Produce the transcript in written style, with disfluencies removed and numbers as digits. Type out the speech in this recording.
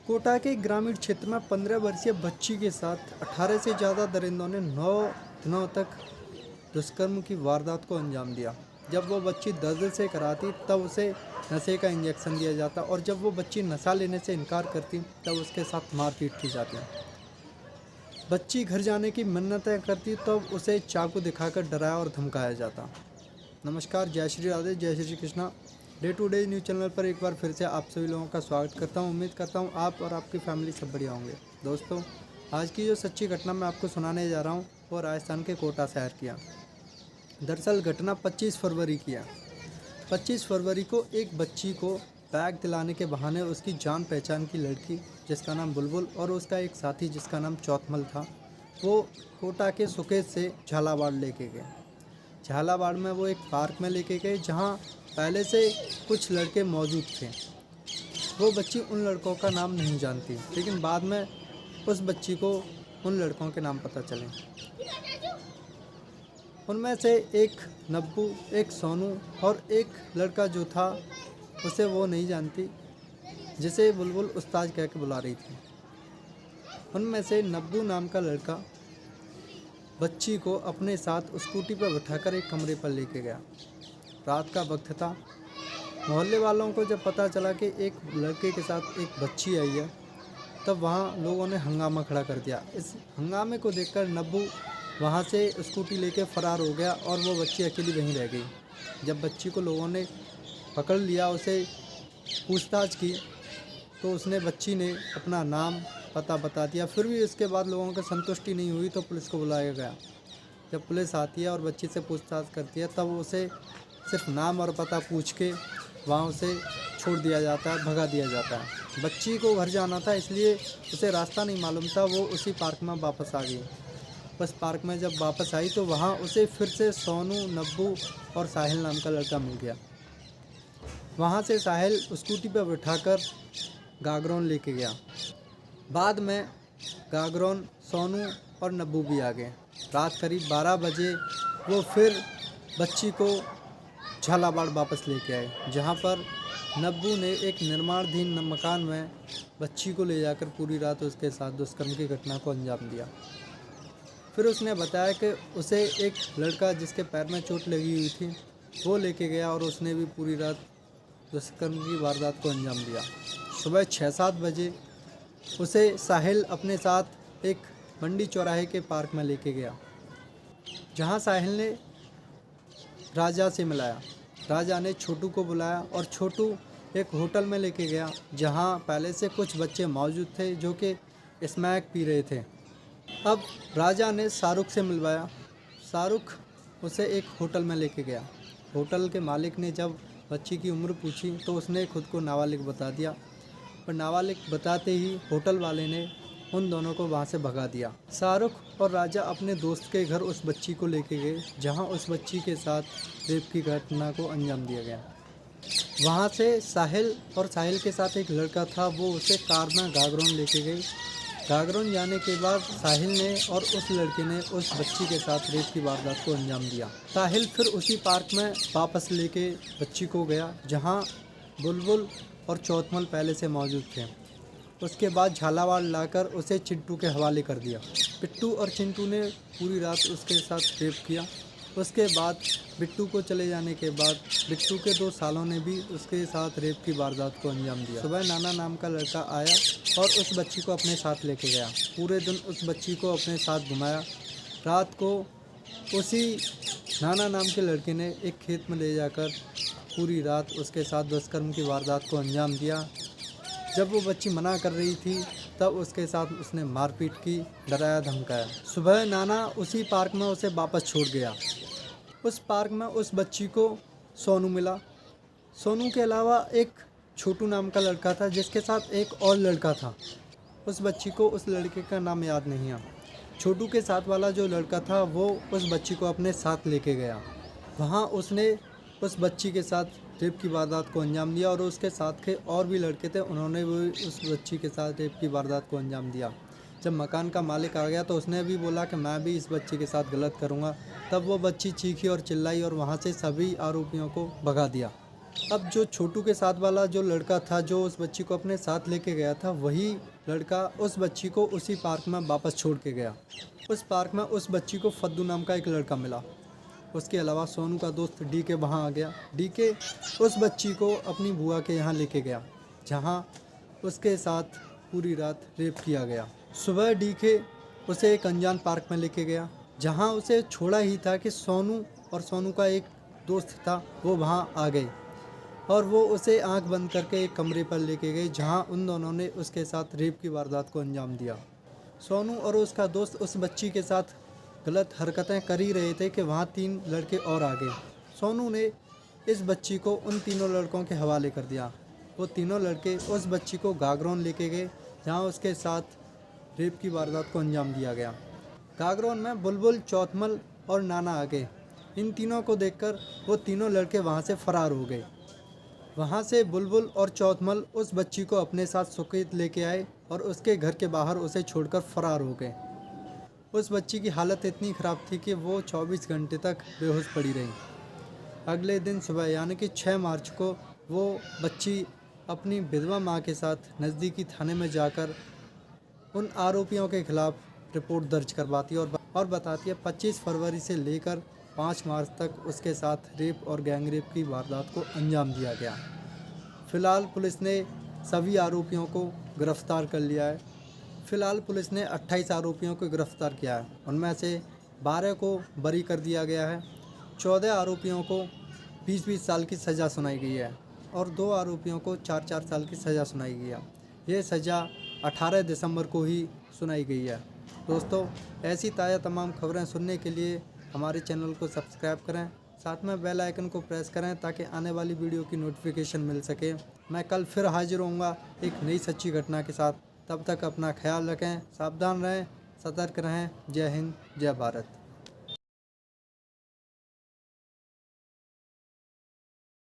कोटा के ग्रामीण क्षेत्र में 15 वर्षीय बच्ची के साथ 18 से ज़्यादा दरिंदों ने 9 दिनों तक दुष्कर्म की वारदात को अंजाम दिया। जब वो बच्ची दर्द से कराती तब उसे नशे का इंजेक्शन दिया जाता और जब वो बच्ची नशा लेने से इनकार करती तब उसके साथ मारपीट की जाती। बच्ची घर जाने की मिन्नतें करती तब उसे चाकू दिखाकर डराया और धमकाया जाता। नमस्कार, जय श्री राधे, जय Shri Krishna. Day to day news channel पर एक बार फिर से आप सभी लोगों का स्वागत करता हूं। उम्मीद करता हूं आप और आपकी फैमिली सब बढ़िया होंगे। दोस्तों, आज की जो सच्ची घटना मैं आपको सुनाने जा रहा हूं वो राजस्थान के कोटा शहर की है। दरअसल घटना 25 फरवरी की है। 25 फरवरी को एक बच्ची को बैग दिलाने के बहाने उसकी जान पहचान की लड़की जिसका नाम बुलबुल और उसका एक साथी जिसका नाम चौथमल था, वो कोटा के सुकेत से झालावाड़ लेके गए। झालावाड़ में वो एक पार्क में लेके गए जहाँ पहले से कुछ लड़के मौजूद थे। वो बच्ची उन लड़कों का नाम नहीं जानती, लेकिन बाद में उस बच्ची को उन लड़कों के नाम पता चले। उनमें से एक नब्बू, एक सोनू और एक लड़का जो था उसे वो नहीं जानती, जिसे बुलबुल उस्ताद कह के बुला रही थी। उनमें से नब्बू नाम का लड़का बच्ची को अपने साथ स्कूटी पर बिठाकर एक कमरे पर लेके गया। रात का वक्त था। मोहल्ले वालों को जब पता चला कि एक लड़के के साथ एक बच्ची आई है, तब वहाँ लोगों ने हंगामा खड़ा कर दिया। इस हंगामे को देखकर नब्बू वहाँ से स्कूटी लेके फरार हो गया और वो बच्ची अकेली वहीं रह गई। जब बच्ची को लोगों ने पकड़ लिया, उसे पूछताछ की, तो उसने बच्ची ने अपना नाम पता बता दिया। फिर भी इसके बाद लोगों को संतुष्टि नहीं हुई तो पुलिस को बुलाया गया। जब पुलिस आती है और बच्ची से पूछताछ करती है, तब उसे सिर्फ नाम और पता पूछ के वहाँ उसे छोड़ दिया जाता है, भगा दिया जाता है। बच्ची को घर जाना था, इसलिए उसे रास्ता नहीं मालूम था। वो उसी पार्क में वापस आ गई। बस पार्क में जब वापस आई तो वहाँ उसे फिर से सोनू, नब्बू और साहिल नाम का लड़का मिल गया। वहाँ से साहिल स्कूटी पर बिठाकर गागरोन लेके गया। बाद में गागरोन, सोनू और नब्बू भी आ गए। रात करीब 12 बजे वो फिर बच्ची को झालावाड़ वापस लेके आए, जहाँ पर नब्बू ने एक निर्माणाधीन मकान में बच्ची को ले जाकर पूरी रात उसके साथ दुष्कर्म की घटना को अंजाम दिया। फिर उसने बताया कि उसे एक लड़का जिसके पैर में चोट लगी हुई थी वो लेके गया और उसने भी पूरी रात दुष्कर्म की वारदात को अंजाम दिया। सुबह 6-7 बजे उसे साहिल अपने साथ एक मंडी चौराहे के पार्क में लेके गया, जहाँ साहिल ने राजा से मिलाया। राजा ने छोटू को बुलाया और छोटू एक होटल में लेके गया, जहाँ पहले से कुछ बच्चे मौजूद थे जो कि स्मैक पी रहे थे। अब राजा ने शाहरुख से मिलवाया। शाहरुख उसे एक होटल में लेके गया। होटल के मालिक ने जब बच्ची की उम्र पूछी तो उसने खुद को नाबालिग बता दिया, और नाबालिग बताते ही होटल वाले ने उन दोनों को वहाँ से भगा दिया। शाहरुख और राजा अपने दोस्त के घर उस बच्ची को लेके गए, जहाँ उस बच्ची के साथ रेप की घटना को अंजाम दिया गया। वहाँ से साहिल और साहिल के साथ एक लड़का था, वो उसे कार में गागरोन लेके गई। गागरोन जाने के बाद साहिल ने और उस लड़के ने उस बच्ची के साथ रेप की वारदात को अंजाम दिया। साहिल फिर उसी पार्क में वापस लेके बच्ची को गया, जहाँ बुलबुल और चौथमल पहले से मौजूद थे। उसके बाद झालावाड़ लाकर उसे चिंटू के हवाले कर दिया। पिट्टू और चिंटू ने पूरी रात उसके साथ रेप किया। उसके बाद बिट्टू को चले जाने के बाद बिट्टू के 2 सालों ने भी उसके साथ रेप की वारदात को अंजाम दिया। सुबह नाना नाम का लड़का आया और उस बच्ची को अपने साथ लेके गया। पूरे दिन उस बच्ची को अपने साथ घुमाया। रात को उसी नाना नाम के लड़के ने एक खेत में ले जाकर पूरी रात उसके साथ दुष्कर्म की वारदात को अंजाम दिया। जब वो बच्ची मना कर रही थी तब उसके साथ उसने मारपीट की, डराया धमकाया। सुबह नाना उसी पार्क में उसे वापस छोड़ गया। उस पार्क में उस बच्ची को सोनू मिला। सोनू के अलावा एक छोटू नाम का लड़का था जिसके साथ एक और लड़का था। उस बच्ची को उस लड़के का नाम याद नहीं है। छोटू के साथ वाला जो लड़का था वो उस बच्ची को अपने साथ लेके गया। वहाँ उसने उस बच्ची के साथ रेप की वारदात को अंजाम दिया और उसके साथ के और भी लड़के थे, उन्होंने भी उस बच्ची के साथ रेप की वारदात को अंजाम दिया। जब मकान का मालिक आ गया तो उसने भी बोला कि मैं भी इस बच्ची के साथ गलत करूँगा। तब वो बच्ची चीखी और चिल्लाई और वहाँ से सभी आरोपियों को भगा दिया। अब जो छोटू के साथ वाला जो लड़का था जो उस बच्ची को अपने साथ लेके गया था, वही लड़का उस बच्ची को उसी पार्क में वापस छोड़ के गया। उस पार्क में उस बच्ची को फद्दू नाम का एक लड़का मिला। उसके अलावा सोनू का दोस्त डीके वहाँ आ गया। डीके उस बच्ची को अपनी बुआ के यहाँ लेके गया, जहाँ उसके साथ पूरी रात रेप किया गया। सुबह डीके उसे एक अनजान पार्क में लेके गया, जहाँ उसे छोड़ा ही था कि सोनू और सोनू का एक दोस्त था वो वहाँ आ गए, और वो उसे आंख बंद करके एक कमरे पर लेके गए, जहाँ उन दोनों ने उसके साथ रेप की वारदात को अंजाम दिया। सोनू और उसका दोस्त उस बच्ची के साथ गलत हरकतें कर ही रहे थे कि वहाँ 3 लड़के और आ गए। सोनू ने इस बच्ची को उन तीनों लड़कों के हवाले कर दिया। वो तीनों लड़के उस बच्ची को गागरोन लेके गए, जहाँ उसके साथ रेप की वारदात को अंजाम दिया गया। गागरोन में बुलबुल, चौथमल और नाना आ गए। इन तीनों को देखकर वो तीनों लड़के वहाँ से फरार हो गए। वहाँ से बुलबुल और चौथमल उस बच्ची को अपने साथ सुकीत लेके आए और उसके घर के बाहर उसे छोड़कर फरार हो गए। उस बच्ची की हालत इतनी ख़राब थी कि वो 24 घंटे तक बेहोश पड़ी रही। अगले दिन सुबह यानी कि 6 मार्च को वो बच्ची अपनी विधवा माँ के साथ नज़दीकी थाने में जाकर उन आरोपियों के खिलाफ रिपोर्ट दर्ज करवाती और बताती है 25 फरवरी से लेकर 5 मार्च तक उसके साथ रेप और गैंगरेप की वारदात को अंजाम दिया गया। फ़िलहाल पुलिस ने सभी आरोपियों को गिरफ्तार कर लिया है। फ़िलहाल पुलिस ने 28 आरोपियों को गिरफ्तार किया है। उनमें से 12 को बरी कर दिया गया है। 14 आरोपियों को 20-20 साल की सज़ा सुनाई गई है और 2 आरोपियों को 4-4 साल की सज़ा सुनाई गई है। ये सज़ा 18 दिसंबर को ही सुनाई गई है। दोस्तों, ऐसी ताज़ा तमाम खबरें सुनने के लिए हमारे चैनल को सब्सक्राइब करें, साथ में बेल आइकन को प्रेस करें ताकि आने वाली वीडियो की नोटिफिकेशन मिल सके। मैं कल फिर हाजिर होऊंगा एक नई सच्ची घटना के साथ। तब तक अपना ख्याल रखें, सावधान रहें, सतर्क रहें। जय हिंद, जय भारत।